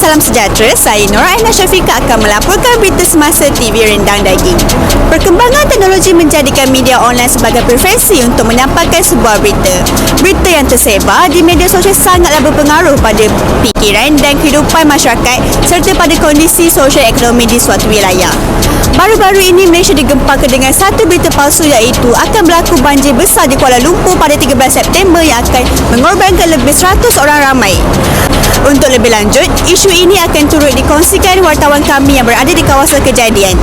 salam sejahtera. Saya Nur Aina Syafiqah akan melaporkan berita semasa TV Rendang Daging. Perkembangan teknologi menjadikan media online sebagai preferensi untuk menyampaikan sebuah berita. Berita yang tersebar di media sosial sangatlah berpengaruh pada fikiran dan kehidupan masyarakat serta pada kondisi sosial ekonomi di suatu wilayah. Baru-baru ini Malaysia digempakan dengan satu berita palsu iaitu akan berlaku banjir besar di Kuala Lumpur pada 13 September yang akan mengorbankan lebih 100 orang ramai. Untuk lebih lanjut, isu ini akan turut dikongsikan wartawan kami yang berada di kawasan kejadian.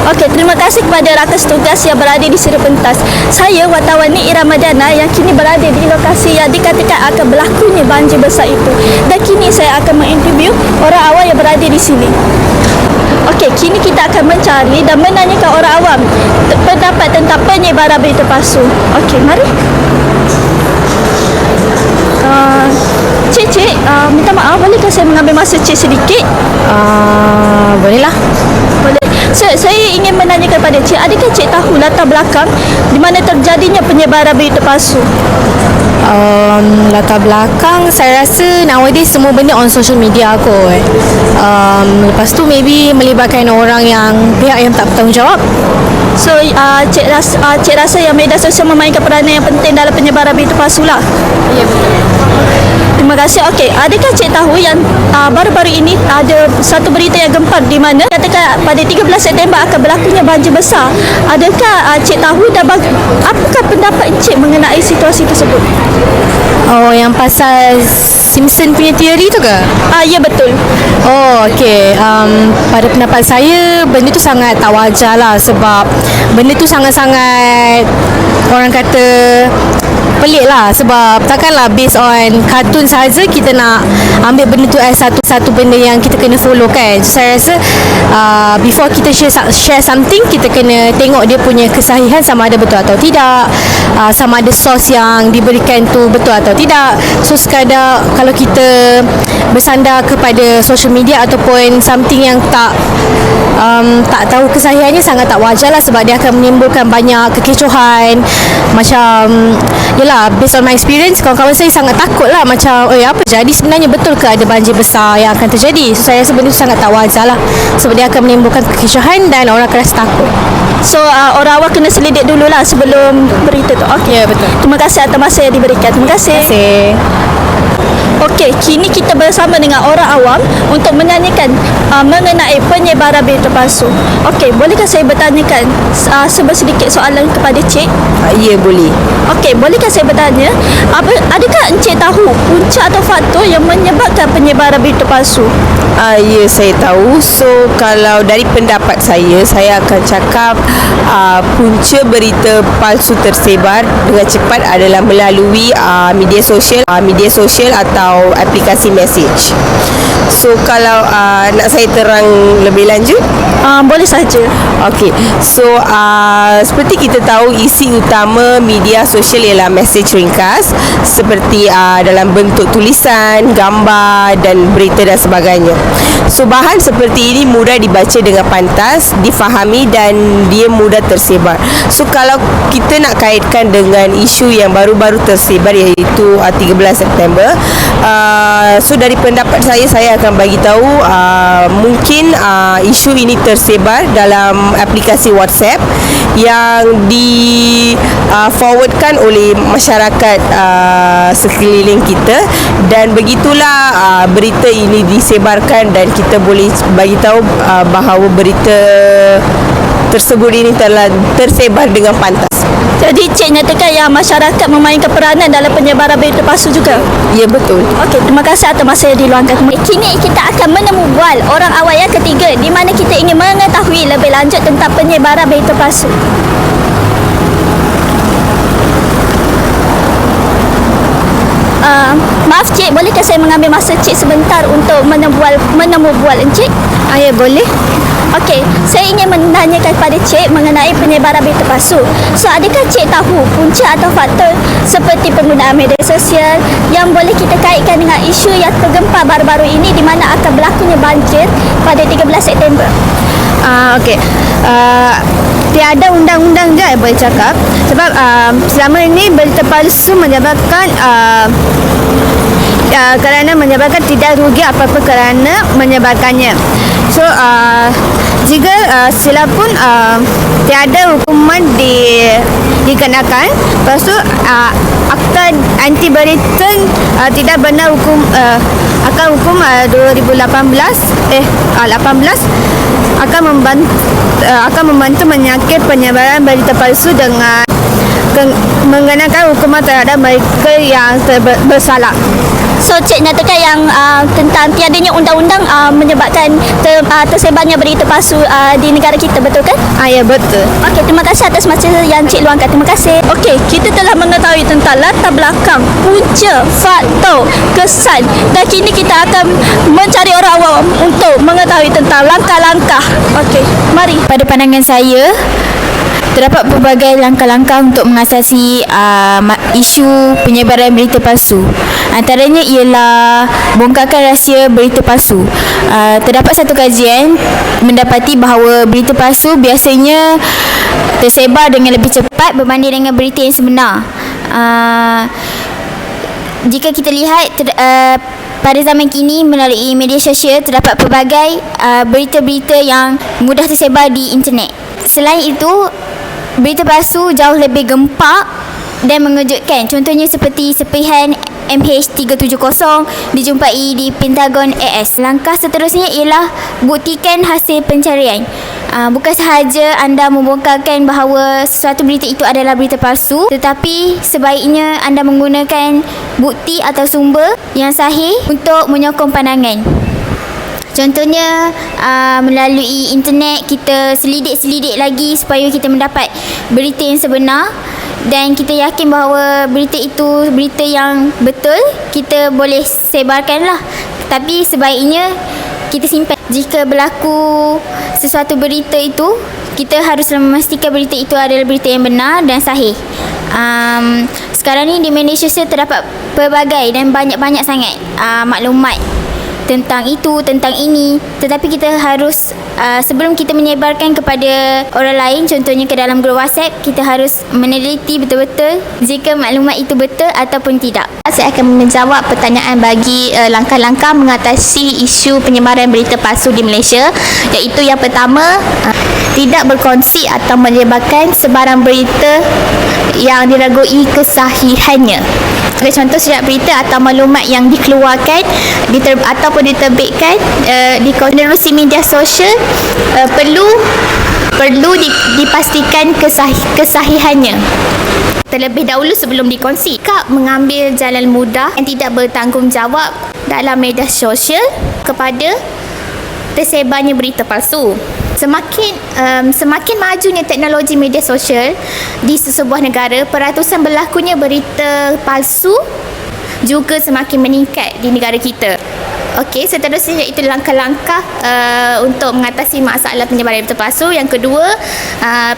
Okey, terima kasih kepada rakan tugas yang berada di sudut pentas. Saya wartawan Ni Ramadana yang kini berada di lokasi yang dikatakan akan berlakunya banjir besar itu. Dan kini saya akan menginterview orang awam yang berada di sini. Okey, kini kita akan mencari dan menanyakan orang awam pendapat tentang penyebaran berita palsu. Okey, mari. Cik, minta maaf, bolehkah saya mengambil masa cik sedikit? Bolehlah. Boleh. Saya ingin menanyakan kepada cik, adakah cik tahu latar belakang di mana terjadinya penyebaran berita palsu? Latar belakang, saya rasa nowadays semua benda on social media kot. Lepas tu maybe melibatkan orang yang pihak yang tak bertanggungjawab. So, cik rasa yang media sosial memainkan peranan yang penting dalam penyebaran berita palsu lah? Ya, betul. Terima kasih. Okey, adakah cik tahu yang baru-baru ini ada satu berita yang gempar di mana katakan pada 13 September akan berlakunya banjir besar. Adakah cik tahu dan apakah pendapat cik mengenai situasi tersebut? Oh, yang pasal Simpson punya teori tu ke? Ya, betul. Oh, okey. Pada pendapat saya, benda tu sangat tak wajar lah sebab benda tu sangat-sangat orang kata pelik lah sebab takkanlah based on kartun sahaja kita nak ambil benda tu as satu benda yang kita kena follow kan. So, saya rasa before kita share something, kita kena tengok dia punya kesahihan sama ada betul atau tidak, sama ada source yang diberikan tu betul atau tidak. So sekadar kalau kita bersandar kepada social media ataupun something yang tak tahu kesahihannya, sangat tak wajar lah sebab dia akan menimbulkan banyak kekecohan. Macam yelah, based on my experience, kawan-kawan saya sangat takut lah macam apa jadi sebenarnya, betul ke ada banjir besar yang akan terjadi. So saya rasa benda tu sangat tak wajar lah sebab dia akan menimbulkan kekecohan dan orang akan rasa takut. So orang awam kena selidik dulu lah sebelum berita tu. Okey. Ya, betul. Terima kasih atas masa yang diberikan. Terima kasih. Terima kasih. Okey, kini kita bersama dengan orang awam untuk menanyakan mengenai penyebaran berita palsu. Okey, bolehkah saya bertanyakan sedikit soalan kepada cik? Ya, boleh. Okey, bolehkah saya bertanya, adakah encik tahu punca atau faktor yang menyebabkan penyebaran berita palsu? Ya, saya tahu. So, kalau dari pendapat saya akan cakap punca berita palsu tersebar dengan cepat adalah melalui media sosial atau aplikasi message. So, kalau nak saya terang lebih lanjut? Boleh saja. Okey. So, seperti kita tahu, isi utama media sosial ialah message ringkas seperti dalam bentuk tulisan, gambar dan berita dan sebagainya. So, bahan seperti ini mudah dibaca dengan pantas, difahami dan dia mudah tersebar. So, kalau kita nak kaitkan dengan isu yang baru-baru tersebar iaitu 13 September, so dari pendapat saya akan bagi tahu mungkin isu ini tersebar dalam aplikasi WhatsApp yang di forwardkan oleh masyarakat sekeliling kita, dan begitulah berita ini disebarkan dan kita boleh bagi tahu bahawa berita tersebut ini telah tersebar dengan pantas. Jadi cik nyatakan yang masyarakat memainkan peranan dalam penyebaran berita palsu juga? Ya, betul. Okey, terima kasih atas masa yang diluangkan. Kini kita akan menemubual orang awam yang ketiga di mana kita ingin mengetahui lebih lanjut tentang penyebaran berita palsu. Maaf cik, bolehkah saya mengambil masa cik sebentar untuk menemubual encik? Ya, boleh. Okey, saya ingin menanyakan kepada Cik mengenai penyebaran berita palsu. So, adakah Cik tahu punca atau faktor seperti penggunaan media sosial yang boleh kita kaitkan dengan isu yang tergempar baru-baru ini di mana akan berlakunya banjir pada 13 September? Okey. Tiada undang-undang je boleh cakap. Sebab selama ini berita palsu menyebabkan kerana menyebabkan tidak rugi apa-apa kerana menyebarkannya. So jika silap pun tiada hukuman dikenakan. Lepas tu Akta Anti Berita tidak benar akan hukum 2018 akan membantu menyakit penyebaran berita palsu dengan mengenakan hukuman terhadap mereka yang bersalah. So, Cik nyatakan yang tentang tiadanya undang-undang menyebabkan tersebarnya berita palsu di negara kita, betul kan? Ya, betul. Okey, terima kasih atas masa yang Cik luangkan. Terima kasih. Okey, kita telah mengetahui tentang latar belakang, punca, faktor, kesan dan kini kita akan mencari orang awam untuk mengetahui tentang langkah-langkah. Okey, mari. Pada pandangan saya, terdapat pelbagai langkah-langkah untuk mengatasi isu penyebaran berita palsu. Antaranya ialah bongkarkan rahsia berita palsu. Terdapat satu kajian mendapati bahawa berita palsu biasanya tersebar dengan lebih cepat berbanding dengan berita yang sebenar. Jika kita lihat pada zaman kini melalui media sosial terdapat pelbagai berita-berita yang mudah tersebar di internet. Selain itu, berita palsu jauh lebih gempak dan mengejutkan. Contohnya seperti serpihan MH370 dijumpai di Pentagon AS. Langkah seterusnya ialah buktikan hasil pencarian. Bukan sahaja anda membongkarkan bahawa sesuatu berita itu adalah berita palsu, tetapi sebaiknya anda menggunakan bukti atau sumber yang sahih untuk menyokong pandangan. Contohnya melalui internet kita selidik-selidik lagi supaya kita mendapat berita yang sebenar dan kita yakin bahawa berita itu berita yang betul, kita boleh sebarkanlah. Tapi sebaiknya kita simpan. Jika berlaku sesuatu berita itu, kita harus memastikan berita itu adalah berita yang benar dan sahih. Sekarang ni di media sosial terdapat pelbagai dan banyak-banyak sangat maklumat tentang itu, tentang ini. Tetapi kita harus sebelum kita menyebarkan kepada orang lain, contohnya ke dalam grup WhatsApp, kita harus meneliti betul-betul jika maklumat itu betul ataupun tidak. Saya akan menjawab pertanyaan bagi langkah-langkah mengatasi isu penyebaran berita palsu di Malaysia, iaitu yang pertama, tidak berkongsi atau menyebarkan sebarang berita yang diragui kesahihannya. Contoh surat berita atau maklumat yang dikeluarkan ataupun diterbitkan di menerusi media sosial perlu dipastikan kesahihannya terlebih dahulu sebelum dikongsi. Kak mengambil jalan mudah yang tidak bertanggungjawab dalam media sosial kepada tersebarnya berita palsu. Semakin majunya teknologi media sosial di sebuah negara, peratusan berlakunya berita palsu juga semakin meningkat di negara kita. Okey, seterusnya iaitu langkah-langkah untuk mengatasi masalah penyebaran berita palsu. Yang kedua,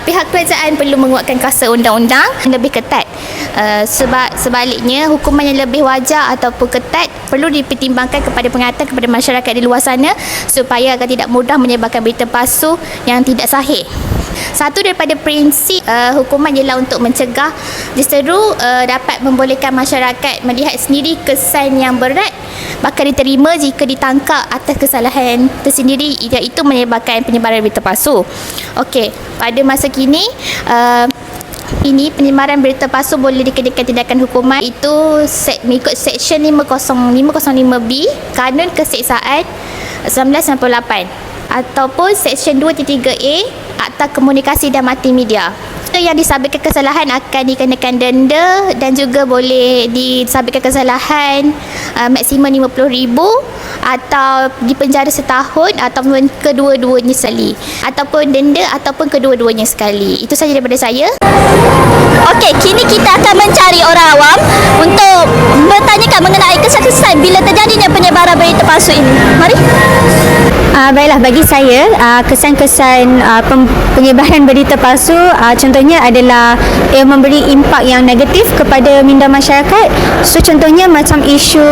pihak kerajaan perlu menguatkan kuasa undang-undang lebih ketat. Sebaliknya, hukuman yang lebih wajar ataupun ketat perlu dipertimbangkan kepada pengatan kepada masyarakat di luar sana supaya agar tidak mudah menyebarkan berita palsu yang tidak sahih. Satu daripada prinsip hukuman ialah untuk mencegah, diseru dapat membolehkan masyarakat melihat sendiri kesan yang berat bakal diterima jika ditangkap atas kesalahan tersendiri, iaitu menyebarkan penyebaran berita palsu. Okey, pada masa kini ini penyebaran berita palsu boleh dikenakan tindakan hukuman itu mengikut Seksyen 505B Kanun Keseksaan 1998 ataupun Seksyen 2.3A Akta Komunikasi dan Multimedia. Yang disabitkan kesalahan akan dikenakan denda dan juga boleh disabitkan kesalahan maksimum RM50,000 atau dipenjara setahun ataupun kedua-duanya sekali, ataupun denda ataupun kedua-duanya sekali. Itu sahaja daripada saya. Okey, kini kita akan mencari orang awam untuk bertanyakan mengenai kesan-kesan bila terjadinya penyebaran berita palsu ini. Mari. Baiklah, bagi saya kesan-kesan penyebaran berita palsu contohnya adalah ia memberi impak yang negatif kepada minda masyarakat. So contohnya macam isu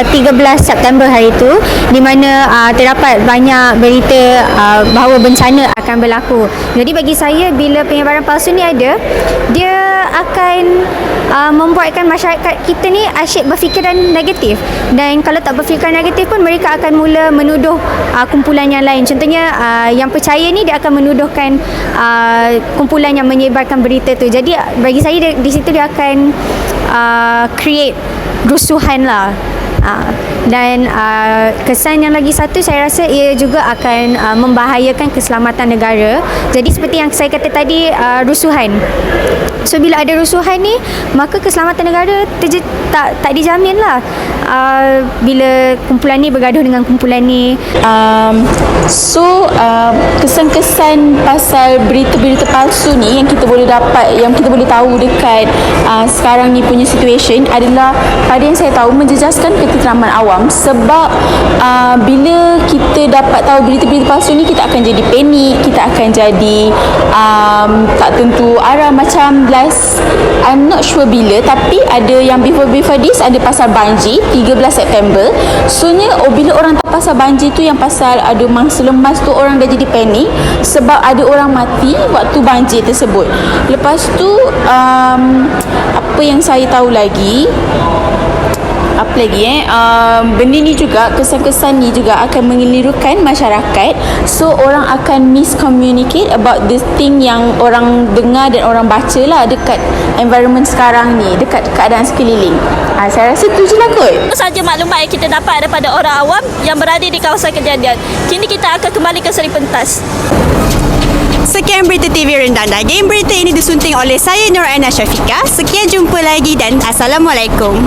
13 September hari itu, di mana terdapat banyak berita bahawa bencana akan berlaku. Jadi bagi saya, bila penyebaran palsu ni ada, dia akan membuatkan masyarakat kita ni asyik berfikiran negatif, dan kalau tak berfikiran negatif pun mereka akan mula menuduh kumpulan yang lain. Contohnya yang percaya ni dia akan menuduhkan kumpulan yang menyebarkan berita tu. Jadi bagi saya di situ dia akan create rusuhan lah. Dan kesan yang lagi satu, saya rasa ia juga akan membahayakan keselamatan negara. Jadi seperti yang saya kata tadi, rusuhan. So bila ada rusuhan ni, maka keselamatan negara tak dijamin lah. Bila kumpulan ni bergaduh dengan kumpulan ni. Kesan-kesan pasal berita-berita palsu ni yang kita boleh dapat, yang kita boleh tahu dekat sekarang ni punya situation adalah, pada yang saya tahu, menjejaskan ketenteraman awam. Sebab bila kita dapat tahu berita-berita palsu ni, kita akan jadi panik, kita akan jadi tak tentu arah. Macam I'm not sure bila, tapi ada yang before this ada pasal banjir 13 September. Bila orang tahu pasal banjir tu, yang pasal ada mangsa lemas tu, orang dah jadi panik sebab ada orang mati waktu banjir tersebut. Lepas tu apa yang saya tahu lagi, benda ni juga, kesan-kesan ni juga akan mengelirukan masyarakat. So orang akan miscommunicate about this thing yang orang dengar dan orang baca lah dekat environment sekarang ni, dekat keadaan sekeliling. Saya rasa tu je lah kot. Itu saja maklumat yang kita dapat daripada orang awam yang berada di kawasan kejadian. Kini kita akan kembali ke seri pentas. Sekian berita TV Rendang Daging. Berita ini disunting oleh saya, Nur Aina Syafiqah. Sekian, jumpa lagi dan Assalamualaikum.